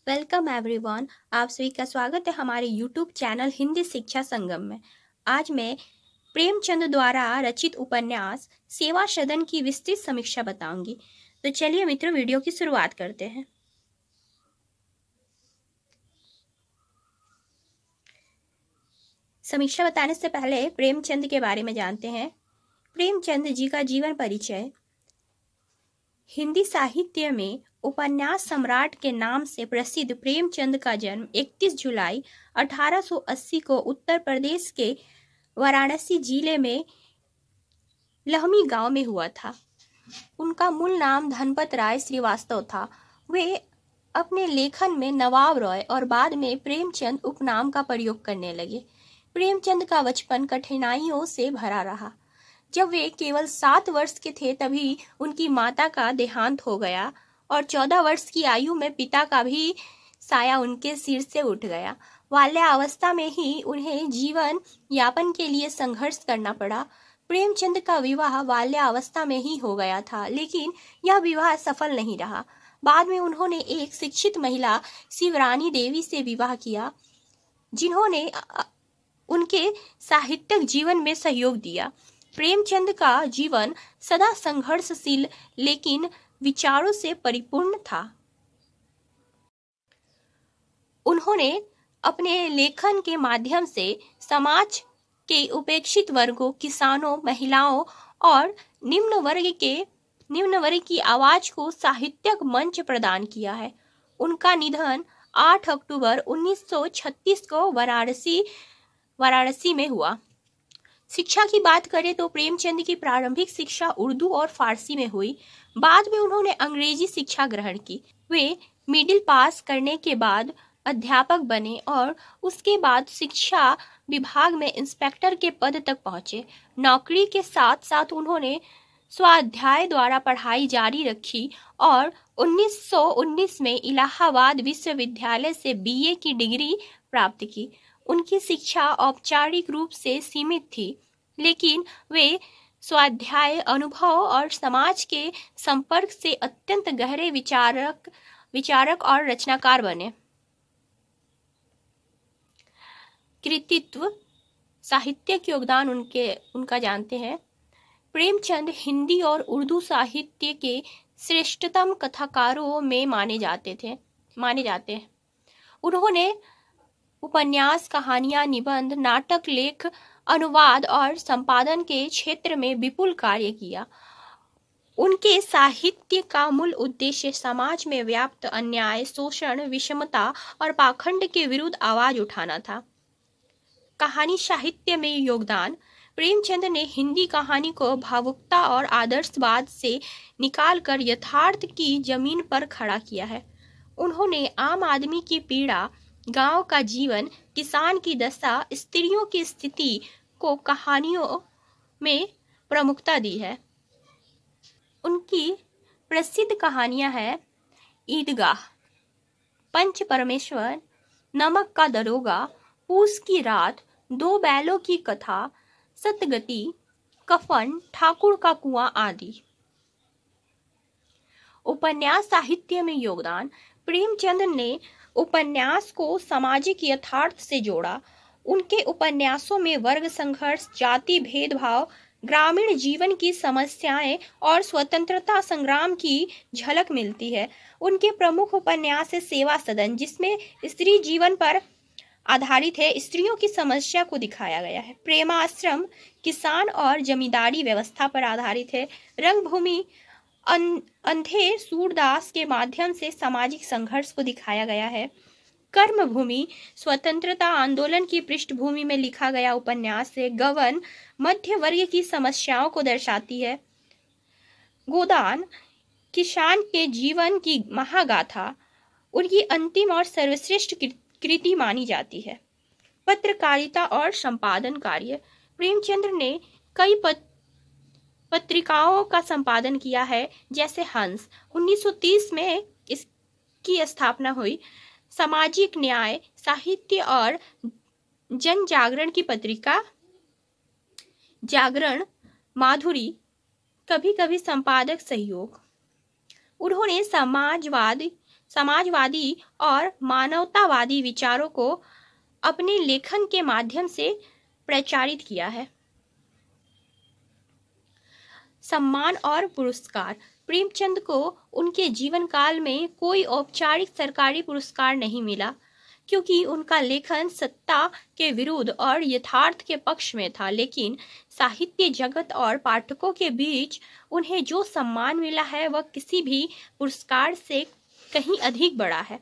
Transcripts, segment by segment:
Welcome everyone. आप सभी का स्वागत है हमारे यूट्यूब चैनल हिंदी शिक्षा संगम में। आज मैं प्रेमचंद द्वारा रचित उपन्यास सेवा सदन की विस्तृत समीक्षा बताऊंगी। तो चलिए मित्रों, वीडियो की शुरुआत करते हैं। समीक्षा बताने से पहले प्रेमचंद के बारे में जानते हैं। प्रेमचंद जी का जीवन परिचय। हिंदी साहित्य में उपन्यास सम्राट के नाम से प्रसिद्ध प्रेमचंद का जन्म 31 जुलाई 1880 को उत्तर प्रदेश के वाराणसी जिले में लहमी गांव में हुआ था। उनका मूल नाम धनपत राय श्रीवास्तव था। वे अपने लेखन में नवाब रॉय और बाद में प्रेमचंद उपनाम का प्रयोग करने लगे। प्रेमचंद का बचपन कठिनाइयों से भरा रहा। जब वे केवल 7 वर्ष के थे तभी उनकी माता का देहांत हो गया और 14 वर्ष की आयु में पिता का भी साया उनके सिर से उठ गया। बाल्यावस्था में ही उन्हें जीवन यापन के लिए संघर्ष करना पड़ा। प्रेमचंद का विवाह बाल्यावस्था में ही हो गया था, लेकिन यह विवाह सफल नहीं रहा। बाद में उन्होंने एक शिक्षित महिला शिवरानी देवी से विवाह किया, जिन्होंने उनके साहित्यिक जीवन में सहयोग दिया। प्रेमचंद का जीवन सदा संघर्षशील लेकिन विचारों से परिपूर्ण था। उन्होंने अपने लेखन के माध्यम से समाज के उपेक्षित वर्गों, किसानों, महिलाओं और निम्न वर्ग की आवाज को साहित्यिक मंच प्रदान किया है। उनका निधन 8 अक्टूबर 1936 को वाराणसी में हुआ। शिक्षा की बात करें तो प्रेमचंद की प्रारंभिक शिक्षा उर्दू और फारसी में हुई। बाद में उन्होंने अंग्रेजी शिक्षा ग्रहण की। वे मिडिल पास करने के बाद अध्यापक बने और उसके बाद शिक्षा विभाग में इंस्पेक्टर के पद तक पहुंचे। नौकरी के साथ साथ उन्होंने स्वाध्याय द्वारा पढ़ाई जारी रखी और 1919 में इलाहाबाद विश्वविद्यालय से बीए की डिग्री प्राप्त की। उनकी शिक्षा औपचारिक रूप से सीमित थी, लेकिन वे स्वाध्याय, अनुभव और समाज के संपर्क से अत्यंत गहरे विचारक और रचनाकार बने। कृतित्व, साहित्यिक योगदान उनका जानते हैं। प्रेमचंद हिंदी और उर्दू साहित्य के श्रेष्ठतम कथाकारों में माने जाते हैं। उन्होंने उपन्यास, कहानियां, निबंध, नाटक, लेख, अनुवाद और संपादन के क्षेत्र में विपुल कार्य किया। उनके साहित्य का मूल उद्देश्य समाज में व्याप्त अन्याय, शोषण, विषमता और पाखंड के विरुद्ध आवाज उठाना था। कहानी साहित्य में योगदान। प्रेमचंद ने हिंदी कहानी को भावुकता और आदर्शवाद से निकालकर यथार्थ की जमीन पर खड़ा किया है। उन्होंने आम आदमी की पीड़ा, गांव का जीवन, किसान की दशा, स्त्रियों की स्थिति को कहानियों में प्रमुखता दी है। उनकी प्रसिद्ध कहानियां हैं ईदगाह, पंच परमेश्वर, नमक का दरोगा, पूस की रात, 2 बैलों की कथा, सतगति, कफन, ठाकुर का कुआं आदि। उपन्यास साहित्य में योगदान। प्रेमचंद ने उपन्यास को सामाजिक यथार्थ से जोड़ा। उनके उपन्यासों में वर्ग संघर्ष, जाति भेदभाव, ग्रामीण जीवन की समस्याएं और स्वतंत्रता संग्राम की झलक मिलती है। उनके प्रमुख उपन्यास है सेवा सदन, जिसमें स्त्री जीवन पर आधारित है, स्त्रियों की समस्या को दिखाया गया है। प्रेमाश्रम किसान और जमींदारी व्यवस्था पर आधारित है। रंगभूमि अंधे सूरदास के माध्यम से सामाजिक संघर्ष को दिखाया गया है। कर्मभूमि स्वतंत्रता आंदोलन की पृष्ठभूमि में लिखा गया उपन्यास है। गबन मध्य वर्ग की समस्याओं को दर्शाती है। गोदान किसान के जीवन की महागाथा उनकी अंतिम और सर्वश्रेष्ठ कृति मानी जाती है। पत्रकारिता और संपादन कार्य। प्रेमचंद ने कई पत्रिकाओं का संपादन किया है, जैसे हंस। 1930 में इसकी स्थापना हुई। सामाजिक न्याय, साहित्य और जन जागरण की पत्रिका जागरण, माधुरी, कभी कभी संपादक सहयोग। उन्होंने समाजवाद, समाजवादी और मानवतावादी विचारों को अपने लेखन के माध्यम से प्रचारित किया है। सम्मान और पुरस्कार। प्रेमचंद को उनके जीवन काल में कोई औपचारिक सरकारी पुरस्कार नहीं मिला, क्योंकि उनका लेखन सत्ता के विरुद्ध और यथार्थ के पक्ष में था। लेकिन साहित्य जगत और पाठकों के बीच उन्हें जो सम्मान मिला है वह किसी भी पुरस्कार से कहीं अधिक बड़ा है।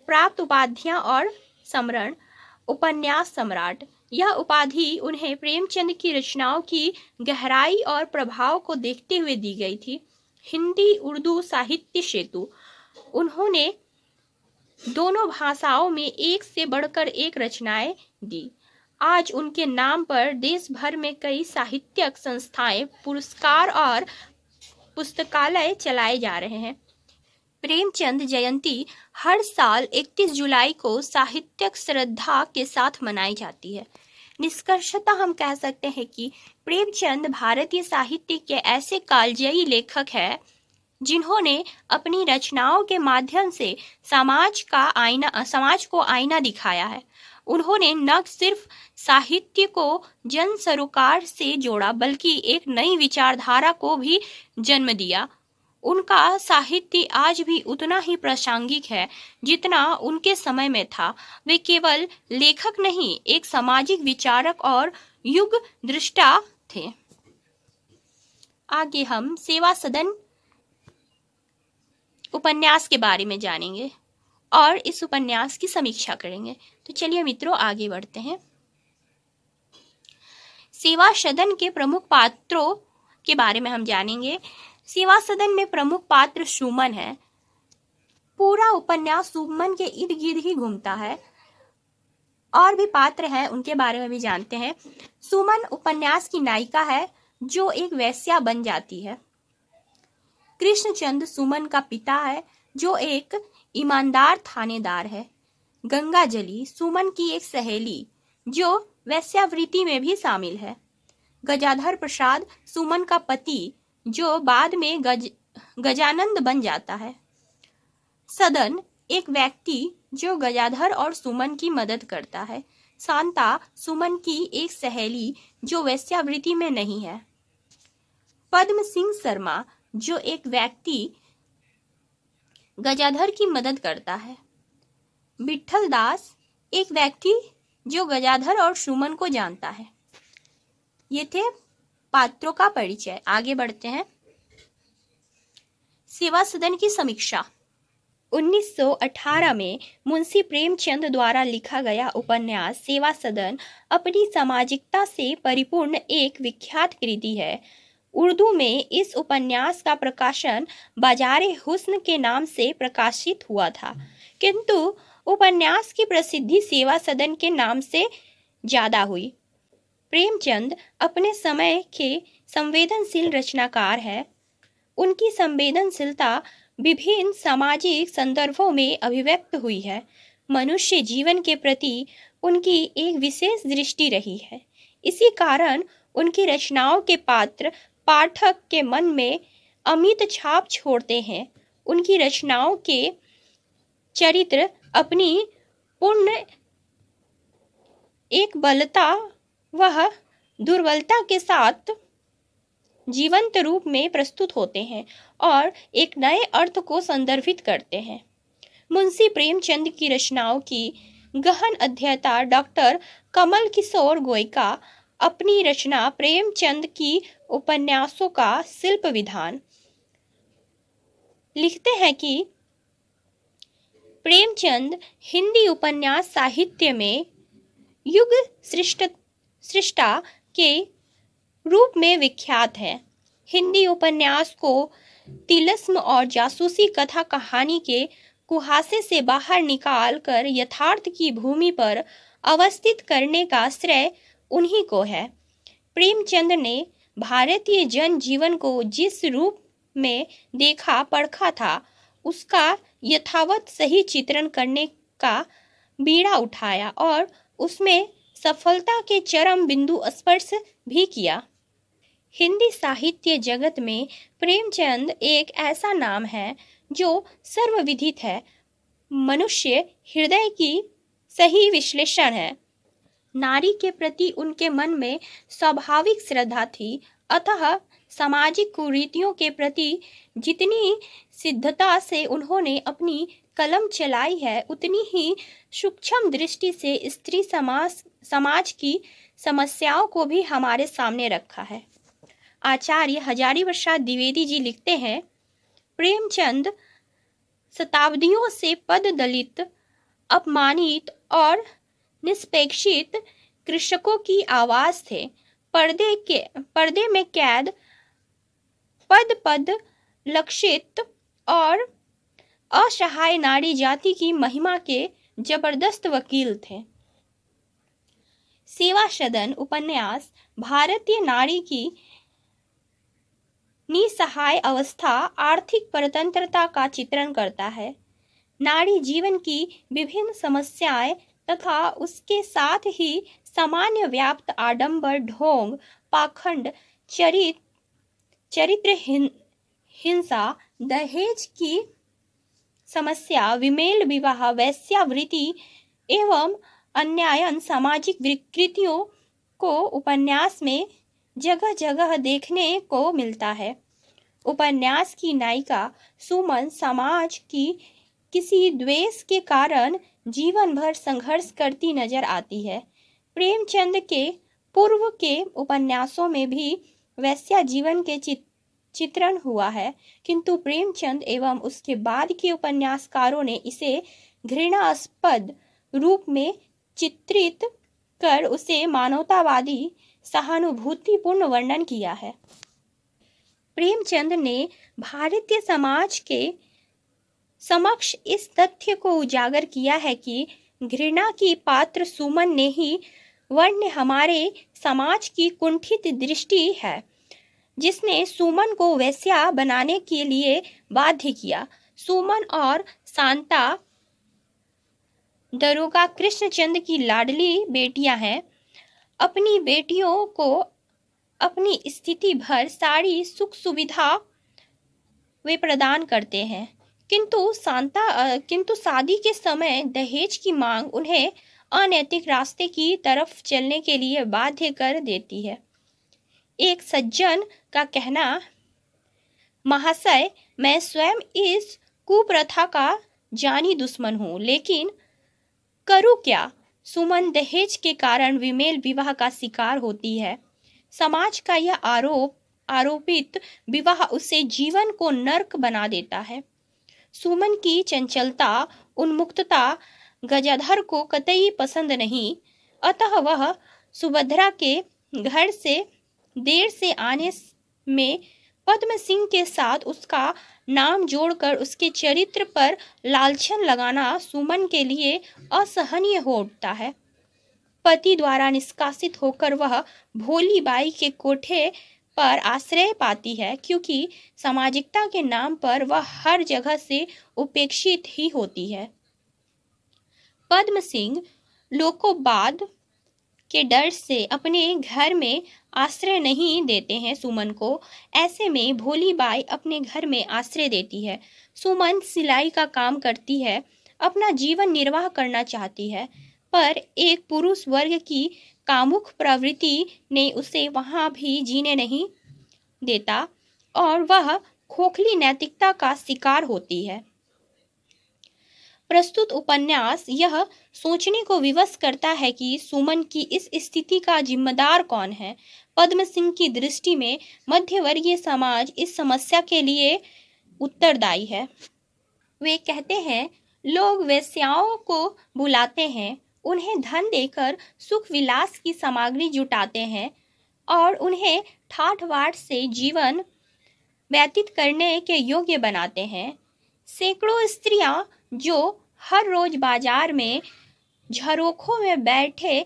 प्राप्त उपाधियां और समरण। उपन्यास सम्राट। यह उपाधि उन्हें प्रेमचंद की रचनाओं की गहराई और प्रभाव को देखते हुए दी गई थी। हिंदी उर्दू साहित्य सेतु। उन्होंने दोनों भाषाओं में एक से बढ़कर एक रचनाएं दी। आज उनके नाम पर देश भर में कई साहित्यिक संस्थाएं, पुरस्कार और पुस्तकालय चलाए जा रहे हैं। प्रेमचंद जयंती हर साल 31 जुलाई को साहित्यिक श्रद्धा के साथ मनाई जाती है। निष्कर्षतः हम कह सकते हैं कि प्रेमचंद भारतीय साहित्य के ऐसे कालजयी लेखक हैं जिन्होंने अपनी रचनाओं के माध्यम से समाज को आईना दिखाया है। उन्होंने न सिर्फ साहित्य को जन सरोकार से जोड़ा, बल्कि एक नई विचारधारा को भी जन्म दिया। उनका साहित्य आज भी उतना ही प्रासंगिक है जितना उनके समय में था। वे केवल लेखक नहीं, एक सामाजिक विचारक और युग दृष्टा थे। आगे हम सेवा सदन उपन्यास के बारे में जानेंगे और इस उपन्यास की समीक्षा करेंगे। तो चलिए मित्रों, आगे बढ़ते हैं। सेवा सदन के प्रमुख पात्रों के बारे में हम जानेंगे। सेवा सदन में प्रमुख पात्र सुमन है। पूरा उपन्यास सुमन के इर्द गिर्द ही घूमता है। और भी पात्र हैं, उनके बारे में भी जानते हैं। सुमन उपन्यास की नायिका है जो एक वेश्या बन जाती है। कृष्णचंद सुमन का पिता है जो एक ईमानदार थानेदार है। गंगाजली सुमन की एक सहेली जो वेश्यावृत्ति में भी शामिल है। गजाधर प्रसाद सुमन का पति जो बाद में गजानंद बन जाता है। सदन एक व्यक्ति जो गजाधर और सुमन की मदद करता है। शांता सुमन की एक सहेली जो वेश्यावृत्ति में नहीं है। पद्म सिंह शर्मा जो एक व्यक्ति गजाधर की मदद करता है। विठल दास एक व्यक्ति जो गजाधर और सुमन को जानता है। ये थे पात्रों का परिचय। आगे बढ़ते हैं। सेवा सदन की समीक्षा। 1918 में मुंशी प्रेमचंद द्वारा लिखा गया उपन्यास सेवा सदन अपनी सामाजिकता से परिपूर्ण एक विख्यात कृति है। उर्दू में इस उपन्यास का प्रकाशन बाजारे हुस्न के नाम से प्रकाशित हुआ था, किंतु उपन्यास की प्रसिद्धि सेवा सदन के नाम से ज्यादा हुई। प्रेमचंद अपने समय के संवेदनशील रचनाकार है। उनकी संवेदनशीलता विभिन्न सामाजिक संदर्भों में अभिव्यक्त हुई है। मनुष्य जीवन के प्रति उनकी एक विशेष दृष्टि रही है। इसी कारण उनकी रचनाओं के पात्र पाठक के मन में अमिट छाप छोड़ते हैं। उनकी रचनाओं के चरित्र अपनी पूर्ण एक बलता वह दुर्बलता के साथ जीवंत रूप में प्रस्तुत होते हैं और एक नए अर्थ को संदर्भित करते हैं। मुंशी प्रेमचंद की रचनाओं की गहन अध्येता डॉक्टर कमल किशोर गोयका अपनी रचना प्रेमचंद की उपन्यासों का शिल्प विधान लिखते हैं कि प्रेमचंद हिंदी उपन्यास साहित्य में युग सृष्टा के रूप में विख्यात है। हिंदी उपन्यास को तिलिस्म और जासूसी कथा कहानी के कुहासे से बाहर निकाल कर यथार्थ की भूमि पर अवस्थित करने का श्रेय उन्हीं को है। प्रेमचंद ने भारतीय जन जीवन को जिस रूप में देखा परखा था, उसका यथावत सही चित्रण करने का बीड़ा उठाया और उसमें सफलता के चरम बिंदु स्पर्श भी किया। हिंदी साहित्य जगत में प्रेमचंद एक ऐसा नाम है जो सर्वविदित है, मनुष्य हृदय की सही विश्लेषण है। नारी के प्रति उनके मन में स्वाभाविक श्रद्धा थी, अतः सामाजिक कुरीतियों के प्रति जितनी सिद्धता से उन्होंने अपनी कलम चलाई है, उतनी ही सूक्ष्म दृष्टि से स्त्री समाज की समस्याओं को भी हमारे सामने रखा है। आचार्य हजारी प्रसाद द्विवेदी जी लिखते हैं, प्रेमचंद शताब्दियों से पद दलित, अपमानित और निष्पेक्षित कृषकों की आवाज थे। पर्दे में कैद, पद लक्षित और असहाय नारी जाति की महिमा के जबरदस्त वकील थे। सेवा सदन उपन्यास भारतीय नारी की निसहाय अवस्था, आर्थिक परतंत्रता का चित्रण करता है। नारी जीवन की विभिन्न समस्याएं तथा उसके साथ ही सामान्य व्याप्त आडंबर, ढोंग, पाखंड, चरित्र हिंसा, दहेज की समस्या, विमेल विवाह, वेश्यावृत्ति एवं अन्यायन सामाजिक विकृतियों को उपन्यास में जगह जगह देखने को मिलता है। उपन्यास की नायिका सुमन समाज की किसी द्वेष के कारण जीवन भर संघर्ष करती नजर आती है। प्रेमचंद के पूर्व के उपन्यासों में भी वैश्या जीवन के चित्रण हुआ है, किंतु प्रेमचंद एवं उसके बाद के उपन्यासकारों ने इसे घृणास्पद रूप में चित्रित कर उसे मानवतावादी सहानुभूतिपूर्ण वर्णन किया है। प्रेमचंद ने भारतीय समाज के समक्ष इस तथ्य को उजागर किया है कि घृणा की पात्र सुमन ने ही वर्ण हमारे समाज की कुंठित दृष्टि है, जिसने सुमन को वेश्या बनाने के लिए बाध्य किया। सुमन और शांता दरोगा कृष्णचंद की लाडली बेटियां हैं। अपनी बेटियों को अपनी स्थिति भर सारी सुख सुविधा वे प्रदान करते हैं, किंतु शादी के समय दहेज की मांग उन्हें अनैतिक रास्ते की तरफ चलने के लिए बाध्य कर देती है। एक सज्जन का कहना, महाशय, मैं स्वयं इस कुप्रथा का जानी दुश्मन हूँ, लेकिन करूँ क्या? सुमन दहेज के कारण विमेल विवाह का शिकार होती है। समाज का यह आरोपित विवाह उसे जीवन को नर्क बना देता है। सुमन की चंचलता, उन्मुक्तता गजाधर को कतई पसंद नहीं, अतः वह सुभद्रा के घर से देर से आने में पद्म सिंह के साथ उसका नाम जोड़कर उसके चरित्र पर लांछन लगाना सुमन के लिए असहनीय हो उठता है। पति द्वारा निष्कासित होकर वह भोली बाई के कोठे पर आश्रय पाती है, क्योंकि सामाजिकता के नाम पर वह हर जगह से उपेक्षित ही होती है। पद्म सिंह लोकोबाद के डर से अपने घर में आश्रय नहीं देते हैं सुमन को। ऐसे में भोली बाई अपने घर में आश्रय देती है। सुमन सिलाई का काम करती है, अपना जीवन निर्वाह करना चाहती है, पर एक पुरुष वर्ग की कामुक प्रवृत्ति ने उसे वहां भी जीने नहीं देता और वह खोखली नैतिकता का शिकार होती है। प्रस्तुत उपन्यास यह सोचने को विवश करता है कि सुमन की इस स्थिति का जिम्मेदार कौन है। पद्म सिंह की दृष्टि में मध्यवर्गीय समाज इस समस्या के लिए उत्तरदायी है। वे कहते हैं, लोग वेश्याओं को बुलाते हैं, उन्हें धन देकर सुख विलास की सामग्री जुटाते हैं और उन्हें ठाठ बाट से जीवन व्यतीत करने के योग्य बनाते हैं। सैकड़ों स्त्रियां जो हर रोज बाजार में झरोखों में बैठे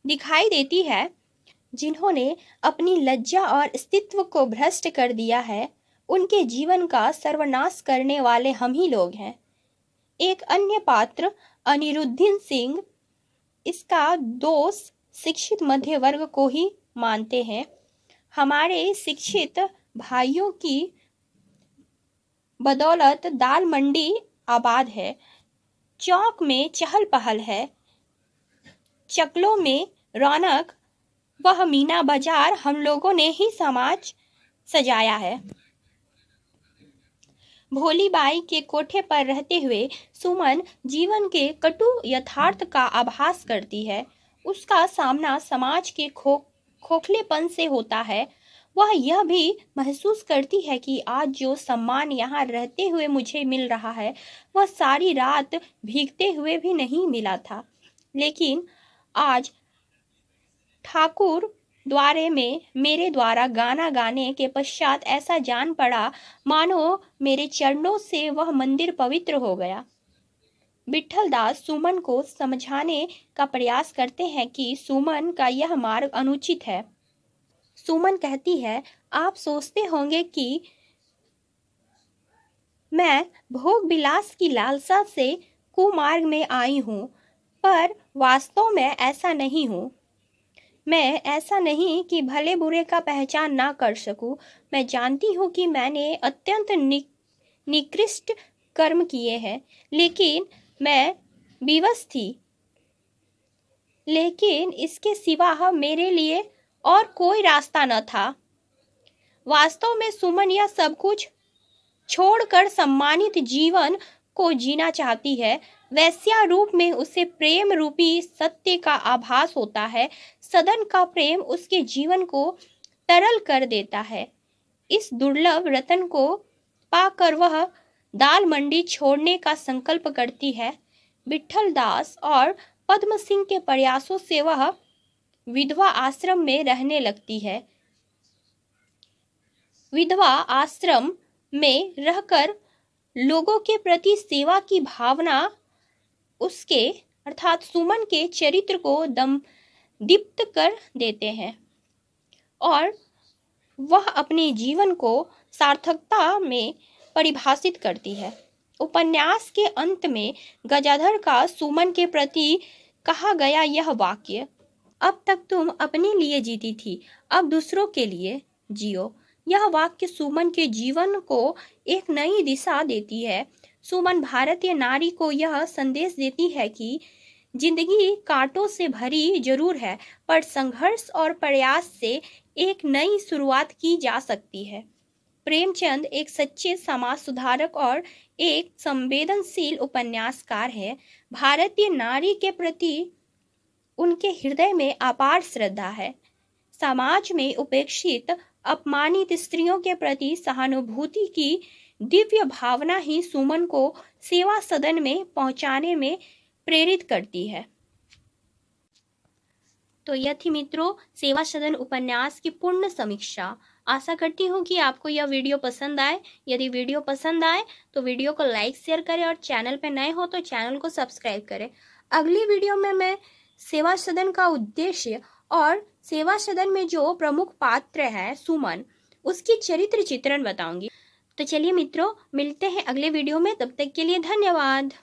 दिखाई देती है, जिन्होंने अपनी लज्जा और अस्तित्व को भ्रष्ट कर दिया है, उनके जीवन का सर्वनाश करने वाले हम ही लोग हैं। एक अन्य पात्र अनिरुद्दीन सिंह इसका दोष शिक्षित मध्य वर्ग को ही मानते हैं। हमारे शिक्षित भाइयों की बदौलत दाल मंडी आबाद है, चौक में चहल पहल है, चकलों में रौनक, वह मीना बाजार हम लोगों ने ही समाज सजाया है। भोली बाई के कोठे पर रहते हुए सुमन जीवन के कटु यथार्थ का आभास करती है। उसका सामना समाज के खोखलेपन से होता है। वह यह भी महसूस करती है कि आज जो सम्मान यहाँ रहते हुए मुझे मिल रहा है वह सारी रात भीगते हुए भी नहीं मिला था। लेकिन आज ठाकुर द्वारे में मेरे द्वारा गाना गाने के पश्चात ऐसा जान पड़ा मानो मेरे चरणों से वह मंदिर पवित्र हो गया। विट्ठल दास सुमन को समझाने का प्रयास करते हैं कि सुमन का यह मार्ग अनुचित है। सुमन कहती है, आप सोचते होंगे कि मैं भोग विलास की लालसा से कुमार्ग में आई हूँ, पर वास्तव में ऐसा नहीं हूँ। मैं ऐसा नहीं कि भले बुरे का पहचान ना कर सकूं। मैं जानती हूँ कि मैंने अत्यंत निकृष्ट कर्म किए हैं, लेकिन मैं विवश थी। लेकिन इसके सिवा मेरे लिए और कोई रास्ता न था। वास्तव में सुमन यह सब कुछ छोड़कर सम्मानित जीवन को जीना चाहती है। वैश्या रूप में उसे प्रेम रूपी सत्य का आभास होता है। सदन का प्रेम उसके जीवन को तरल कर देता है। इस दुर्लभ रतन को पाकर वह दाल मंडी छोड़ने का संकल्प करती है। विट्ठल दास और पद्म सिंह के प्रयासों से वह विधवा आश्रम में रहने लगती है। विधवा आश्रम में रहकर लोगों के प्रति सेवा की भावना उसके अर्थात सुमन के चरित्र को दीप्त कर देते हैं और वह अपने जीवन को सार्थकता में परिभाषित करती है। उपन्यास के अंत में गजाधर का सुमन के प्रति कहा गया यह वाक्य, अब तक तुम अपने लिए जीती थी, अब दूसरों के लिए जियो, यह वाक्य सुमन के जीवन को एक नई दिशा देती है। सुमन भारतीय नारी को यह संदेश देती है कि जिंदगी कांटों से भरी जरूर है, पर संघर्ष और प्रयास से एक नई शुरुआत की जा सकती है। प्रेमचंद एक सच्चे समाज सुधारक और एक संवेदनशील उपन्यासकार है। भारतीय नारी के प्रति उनके हृदय में अपार श्रद्धा है। समाज में उपेक्षित अपमानित स्त्रियों के प्रति सहानुभूति की दिव्य भावना ही सुमन को सेवा सदन में पहुंचाने में प्रेरित करती है। तो यह थी मित्रों सेवा सदन उपन्यास की पूर्ण समीक्षा। आशा करती हूँ कि आपको यह वीडियो पसंद आए। यदि वीडियो पसंद आए तो वीडियो को लाइक शेयर करें और चैनल पर नए हो तो चैनल को सब्सक्राइब करें। अगली वीडियो में मैं सेवा सदन का उद्देश्य और सेवा सदन में जो प्रमुख पात्र है सुमन, उसकी चरित्र चित्रण बताऊंगी। तो चलिए मित्रों, मिलते हैं अगले वीडियो में। तब तक के लिए धन्यवाद।